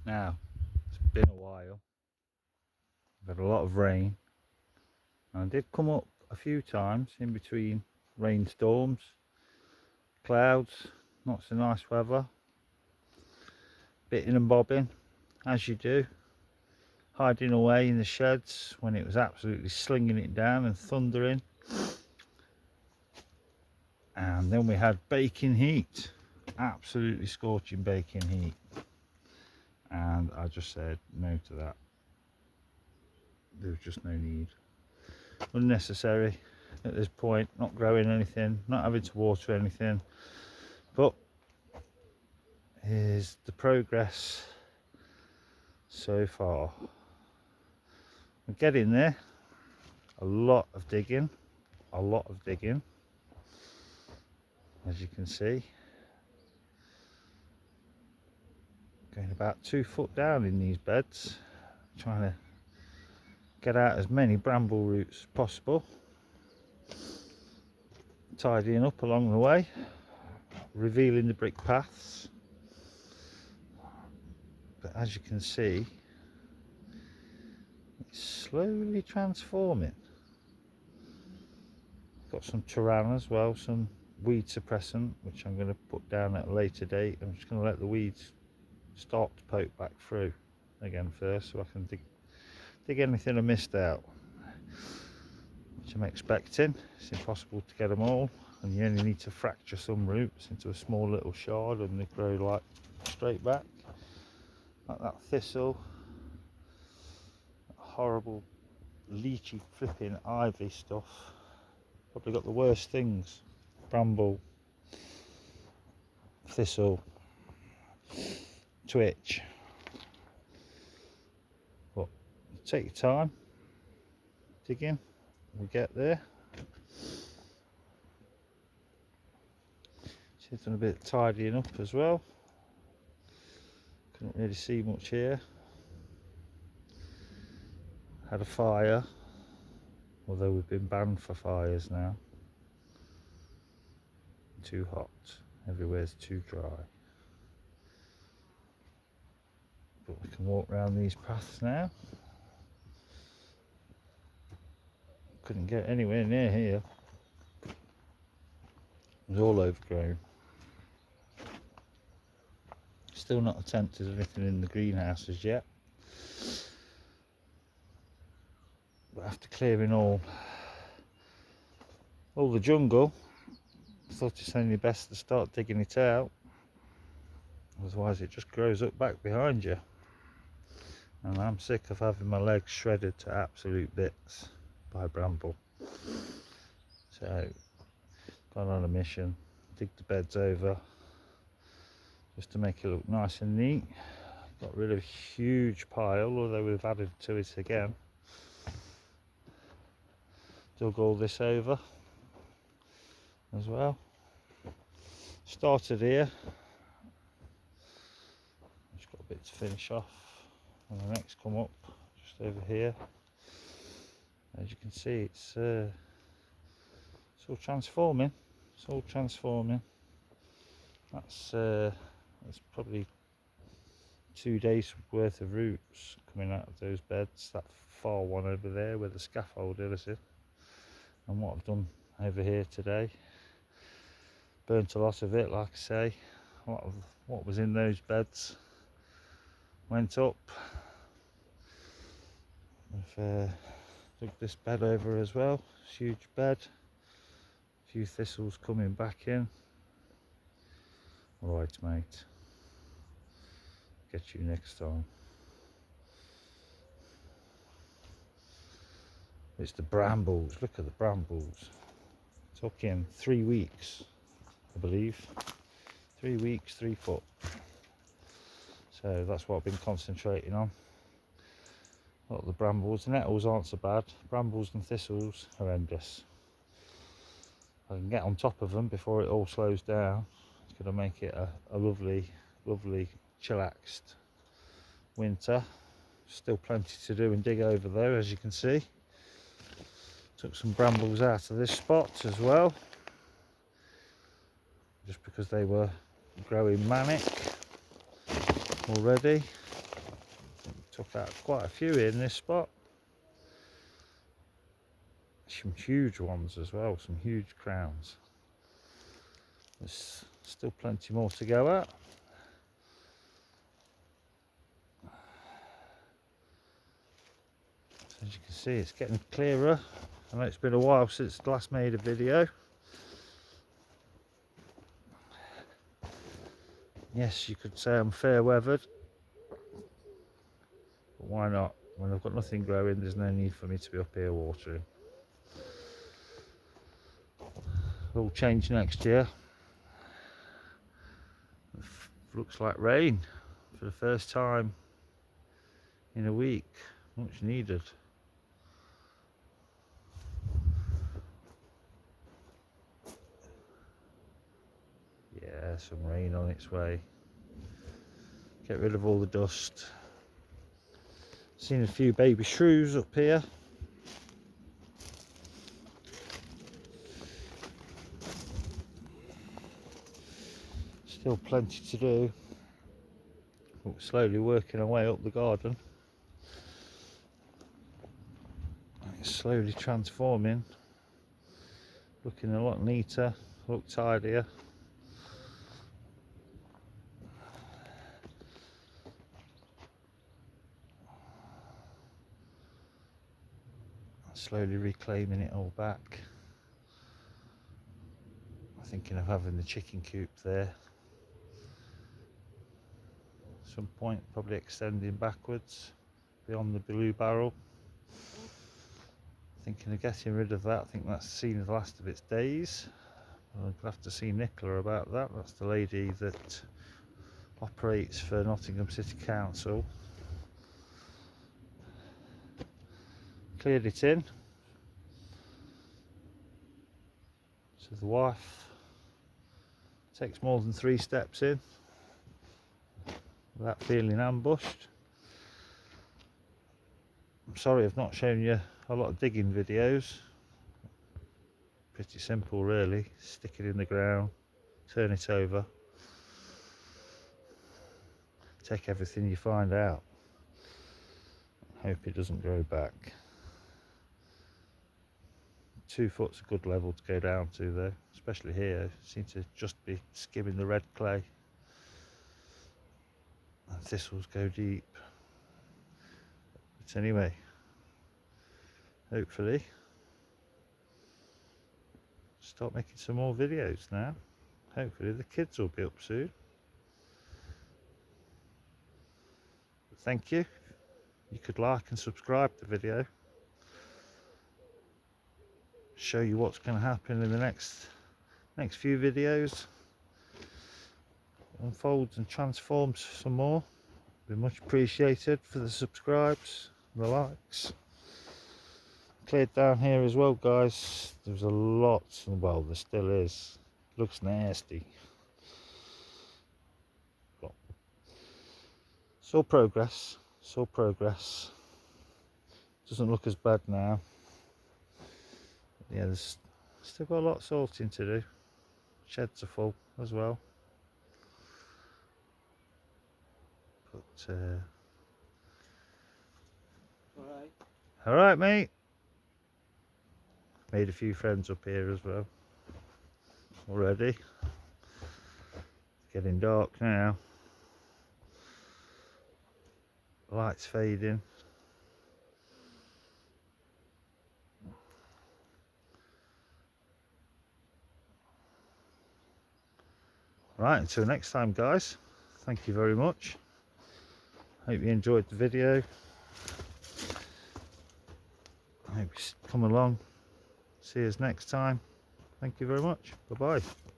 Now, it's been a while, we've had a lot of rain, and I did come up a few times in between rainstorms, clouds, not so nice weather, bitting and bobbing, as you do, hiding away in the sheds when it was absolutely slinging it down and thundering. And then we had baking heat, absolutely scorching baking heat, and I just said no to that. There was just no need, unnecessary at this point, not growing anything, not having to water anything. But here's the progress so far. We're getting there. A lot of digging, as you can see. Going about 2 foot down in these beds, trying to get out as many bramble roots as possible, tidying up along the way, revealing the brick paths. But as you can see, it's slowly transforming. Got some Turan as well, some weed suppressant, which I'm going to put down at a later date. I'm just going to let the weeds start to poke back through again first, so I can dig anything I missed out, which I'm expecting. It's impossible to get them all, and you only need to fracture some roots into a small little shard and they grow like straight back, like that thistle, that horrible leechy flipping ivy stuff. Probably got the worst things: bramble, thistle, twitch. But take your time digging, we get there. She's done a bit of tidying up as well. Couldn't really see much here. Had a fire, although we've been banned for fires now. Too hot, everywhere's too dry. But we can walk around these paths now. Couldn't get anywhere near here. It was all overgrown. Still not attempted anything in the greenhouses yet. But after clearing all the jungle, I thought it's only best to start digging it out. Otherwise it just grows up back behind you. And I'm sick of having my legs shredded to absolute bits by bramble. So, gone on a mission, dig the beds over, just to make it look nice and neat. Got rid of a huge pile, although we've added to it again. Dug all this over as well. Started here. Just got a bit to finish off, and the next come up just over here. As you can see, it's all transforming. It's all transforming. That's probably 2 days worth of roots coming out of those beds. That far one over there where the scaffold is, and what I've done over here today. Burnt a lot of it, like I say. A lot of what was in those beds went up. I've dug this bed over as well. Huge bed. A few thistles coming back in. Alright, mate. Get you next time. It's the brambles. Look at the brambles. Took in 3 weeks, I believe. 3 weeks, 3 foot. So that's what I've been concentrating on. A lot of the brambles. The nettles aren't so bad. Brambles and thistles, horrendous. I can get on top of them before it all slows down. It's going to make it a lovely, lovely, chillaxed winter. Still plenty to do and dig over though, as you can see. Took some brambles out of this spot as well, just because they were growing manic already. took out quite a few in this spot. Some huge ones as well, some huge crowns. There's still plenty more to go at. As you can see, it's getting clearer. I know it's been a while since I last made a video. Yes, you could say I'm fair weathered, but why not? When I've got nothing growing, there's no need for me to be up here watering. It'll change next year. Looks like rain for the first time in a week. Much needed. Yeah, some rain on its way. Get rid of all the dust. Seen a few baby shrews up here. Still plenty to do. But we're slowly working our way up the garden. It's slowly transforming. Looking a lot neater, look tidier. Slowly reclaiming it all back. I'm thinking of having the chicken coop there. At some point, probably extending backwards beyond the blue barrel. Thinking of getting rid of that. I think that's seen the last of its days. I'll have to see Nicola about that. That's the lady that operates for Nottingham City Council. Cleared it in. So the wife takes more than 3 steps in without feeling ambushed. I'm sorry I've not shown you a lot of digging videos. Pretty simple really. Stick it in the ground, turn it over, take everything you find out. Hope it doesn't grow back. 2 foot's a good level to go down to though, especially here. Seem to just be skimming the red clay. And thistles go deep. But anyway, hopefully start making some more videos now. Hopefully the kids will be up soon. But thank you. You could like and subscribe to the video. Show you what's going to happen in the next few videos. Unfolds and transforms some more. Be much appreciated for the subscribes, the likes. Cleared down here as well, guys. There's a lot, well, there still is. Looks nasty. But it's all progress. It's all progress. Doesn't look as bad now. Yeah, there's still got a lot of sorting to do. Sheds are full as well. But all right, mate. Made a few friends up here as well already. It's getting dark now. Lights fading. Right, until next time, guys. Thank you very much. Hope you enjoyed the video. I hope you come along. See us next time. Thank you very much. Bye bye.